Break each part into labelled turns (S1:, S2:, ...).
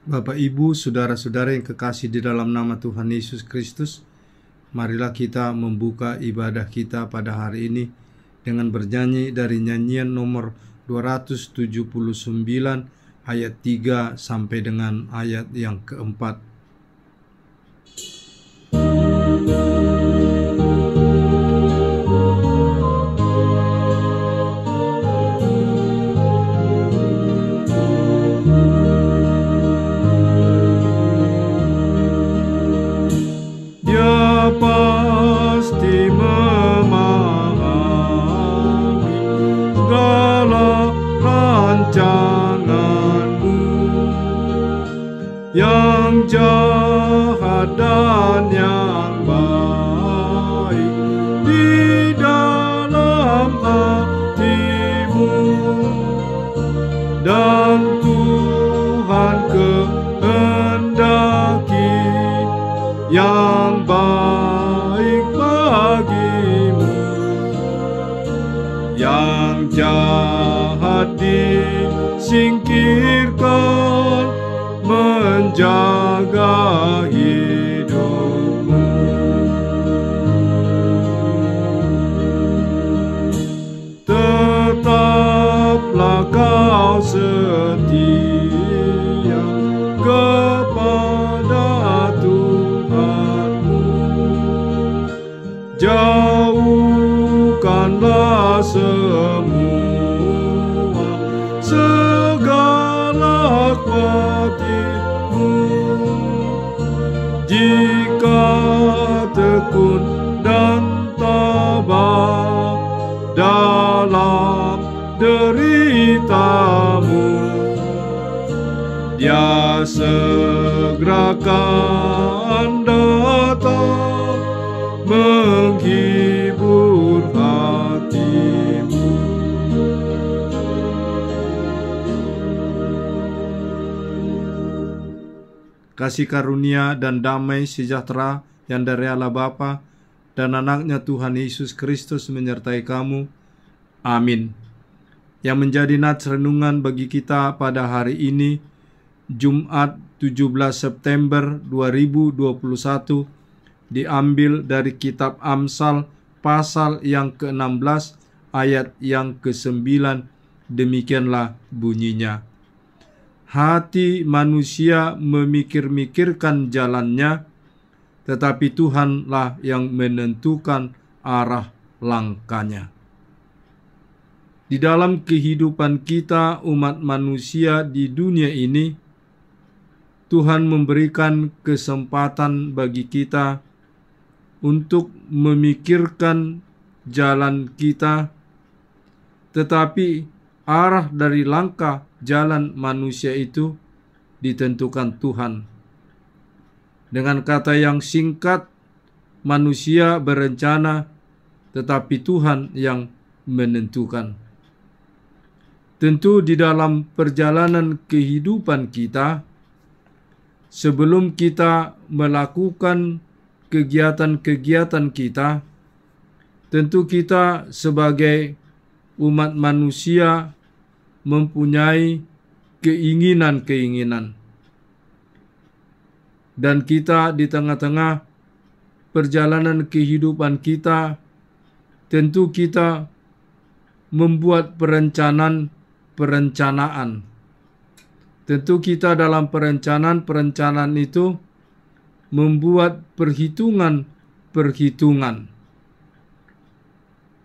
S1: Bapak, Ibu, saudara-saudara yang kekasih di dalam nama Tuhan Yesus Kristus, marilah kita membuka ibadah kita pada hari ini dengan bernyanyi dari nyanyian nomor 279 ayat 3 sampai dengan ayat yang keempat. Pasti memahami segala rancanganmu yang jahat dan yang baik di dalam hatimu, dan Tuhan kehendaki yang baik bagimu. Yang jahat disingkirkan, menjaga hidupmu. Tetaplah kau setia kepada Tuhanmu. Jauhkanlah semua segala khawatirmu. Jika tekun dan tabah dalam deritamu, Dia segera akan datang menghibur hatimu. Kasih karunia dan damai sejahtera yang dari Allah Bapa dan anaknya Tuhan Yesus Kristus menyertai kamu. Amin. Yang menjadi nats renungan bagi kita pada hari ini, Jumat 17 September 2021, diambil dari kitab Amsal pasal yang ke-16 ayat yang ke-9. Demikianlah bunyinya: hati manusia memikir-mikirkan jalannya, tetapi Tuhanlah yang menentukan arah langkahnya. Di dalam kehidupan kita umat manusia di dunia ini, Tuhan memberikan kesempatan bagi kita untuk memikirkan jalan kita, tetapi arah dari langkah jalan manusia itu ditentukan Tuhan. Dengan kata yang singkat, manusia berencana, tetapi Tuhan yang menentukan. Tentu di dalam perjalanan kehidupan kita, sebelum kita melakukan kegiatan-kegiatan kita, tentu kita sebagai umat manusia mempunyai keinginan-keinginan. Dan kita di tengah-tengah perjalanan kehidupan kita, tentu kita membuat perencanaan. Tentu kita dalam perencanaan itu membuat perhitungan.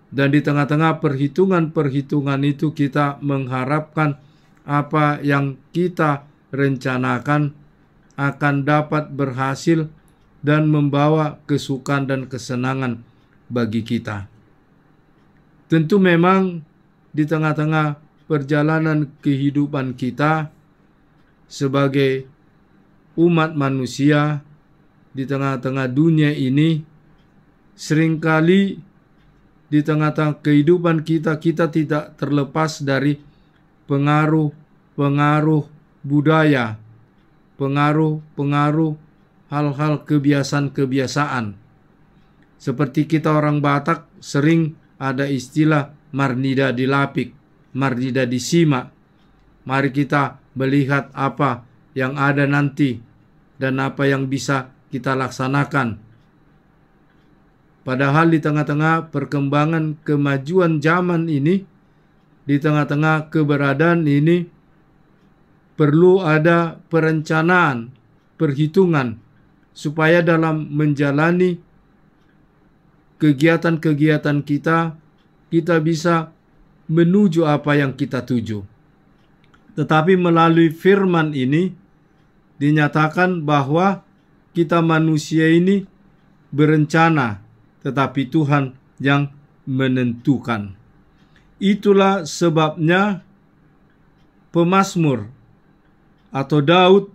S1: Dan di tengah-tengah perhitungan itu kita mengharapkan apa yang kita rencanakan akan dapat berhasil dan membawa kesukaan dan kesenangan bagi kita. Tentu memang di tengah-tengah perjalanan kehidupan kita sebagai umat manusia di tengah-tengah dunia ini, seringkali di tengah-tengah kehidupan kita tidak terlepas dari pengaruh budaya, pengaruh hal-hal kebiasaan. Seperti kita orang Batak sering ada istilah marnida dilapik, marnida disimak. Mari kita melihat apa yang ada nanti dan apa yang bisa kita laksanakan. Padahal di tengah-tengah perkembangan kemajuan zaman ini, di tengah-tengah keberadaan ini, perlu ada perencanaan, perhitungan, supaya dalam menjalani kegiatan-kegiatan kita bisa menuju apa yang kita tuju. Tetapi melalui firman ini dinyatakan bahwa kita manusia ini berencana, tetapi Tuhan yang menentukan. Itulah sebabnya pemazmur atau Daud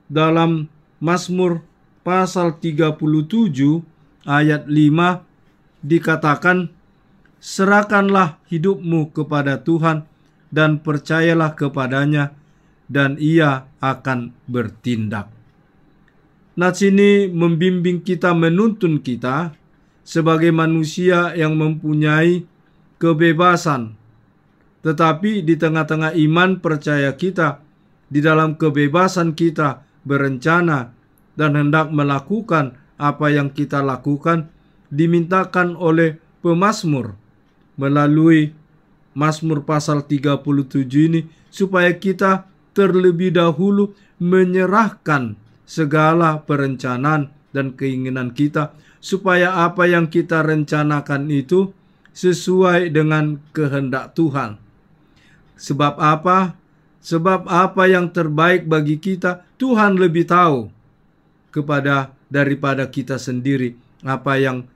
S1: dalam Mazmur pasal 37 ayat 5 dikatakan, serahkanlah hidupmu kepada Tuhan dan percayalah kepadanya, dan ia akan bertindak. Nats ini membimbing kita, menuntun kita sebagai manusia yang mempunyai kebebasan. Tetapi di tengah-tengah iman percaya kita, di dalam kebebasan kita berencana dan hendak melakukan apa yang kita lakukan, dimintakan oleh pemazmur melalui Mazmur pasal 37 ini, supaya kita terlebih dahulu menyerahkan segala perencanaan dan keinginan kita, supaya apa yang kita rencanakan itu sesuai dengan kehendak Tuhan. Sebab apa? Sebab apa yang terbaik bagi kita, Tuhan lebih tahu daripada kita sendiri, apa yang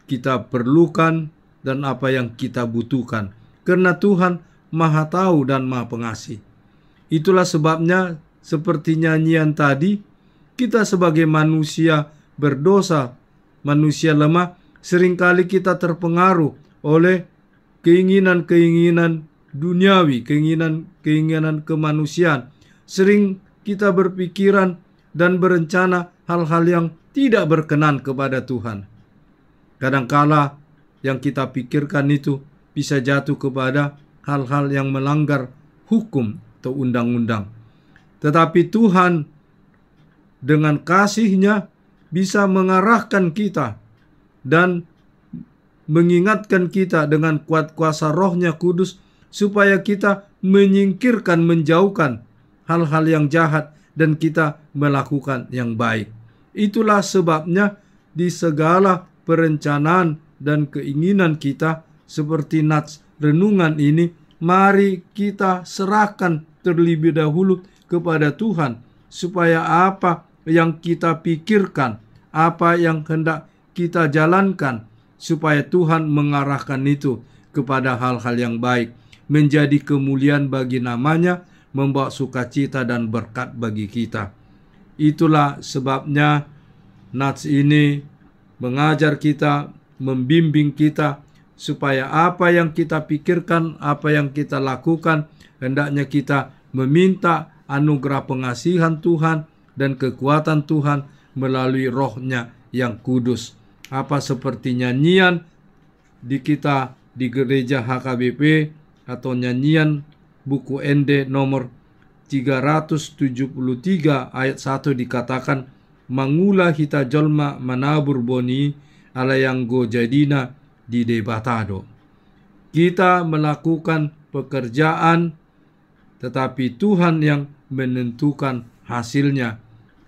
S1: kita perlukan dan apa yang kita butuhkan. Karena Tuhan Maha Tahu dan Maha Pengasih. Itulah sebabnya seperti nyanyian tadi, kita sebagai manusia berdosa, manusia lemah, seringkali kita terpengaruh oleh keinginan-keinginan duniawi, keinginan kemanusiaan. Sering kita berpikiran dan berencana hal-hal yang tidak berkenan kepada Tuhan. Kadangkala yang kita pikirkan itu bisa jatuh kepada hal-hal yang melanggar hukum atau undang-undang. Tetapi Tuhan dengan kasih-Nya bisa mengarahkan kita dan mengingatkan kita dengan kuat kuasa Roh-Nya Kudus, supaya kita menyingkirkan, menjauhkan hal-hal yang jahat dan kita melakukan yang baik. Itulah sebabnya di segala perencanaan dan keinginan kita, seperti nats renungan ini, mari kita serahkan terlebih dahulu kepada Tuhan, supaya apa yang kita pikirkan, apa yang hendak kita jalankan, supaya Tuhan mengarahkan itu kepada hal-hal yang baik, menjadi kemuliaan bagi namanya, membawa sukacita dan berkat bagi kita. Itulah sebabnya nats ini mengajar kita, membimbing kita, supaya apa yang kita pikirkan, apa yang kita lakukan, hendaknya kita meminta anugerah pengasihan Tuhan dan kekuatan Tuhan melalui Roh-Nya yang kudus. Apa seperti nyanyian di kita di gereja HKBP atau nyanyian buku ND nomor 373 ayat 1 dikatakan, mangula hita jolma manabur boni ala yang go jadina di debatado. Kita melakukan pekerjaan, tetapi Tuhan yang menentukan hasilnya.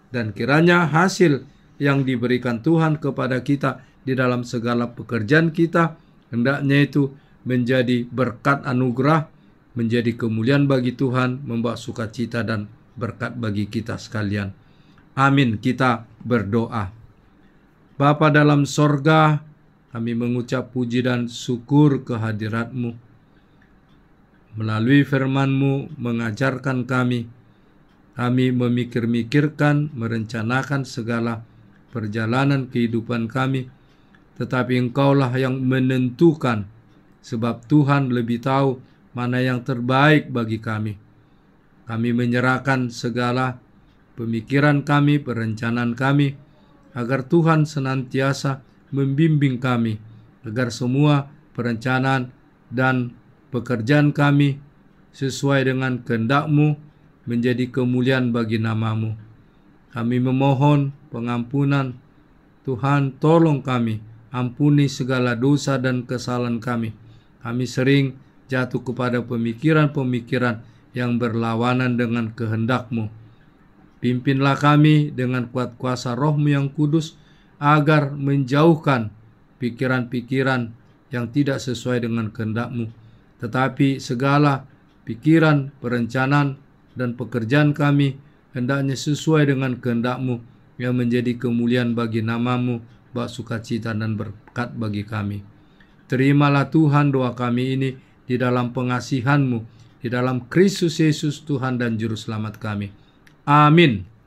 S1: Dan kiranya hasil yang diberikan Tuhan kepada kita di dalam segala pekerjaan kita, hendaknya itu menjadi berkat anugerah, menjadi kemuliaan bagi Tuhan, membawa sukacita dan berkat bagi kita sekalian. Amin. Kita berdoa. Bapa dalam sorga, kami mengucap puji dan syukur kehadirat-Mu. Melalui firman-Mu mengajarkan kami memikir-mikirkan, merencanakan segala perjalanan kehidupan kami, tetapi Engkaulah yang menentukan, sebab Tuhan lebih tahu mana yang terbaik bagi kami. Kami menyerahkan segala pemikiran kami, perencanaan kami, agar Tuhan senantiasa membimbing kami, agar semua perencanaan dan pekerjaan kami sesuai dengan kehendak-Mu menjadi kemuliaan bagi nama-Mu. Kami memohon pengampunan. Tuhan, tolong kami, ampuni segala dosa dan kesalahan kami. Kami sering jatuh kepada pemikiran-pemikiran yang berlawanan dengan kehendak-Mu. Pimpinlah kami dengan kuat kuasa Roh-Mu yang kudus, agar menjauhkan pikiran-pikiran yang tidak sesuai dengan kehendak-Mu. Tetapi segala pikiran, perencanaan, dan pekerjaan kami hendaknya sesuai dengan kehendak-Mu yang menjadi kemuliaan bagi nama-Mu, bak sukacita dan berkat bagi kami. Terimalah Tuhan doa kami ini di dalam pengasihan-Mu, di dalam Kristus Yesus Tuhan dan Juru Selamat kami. Amin.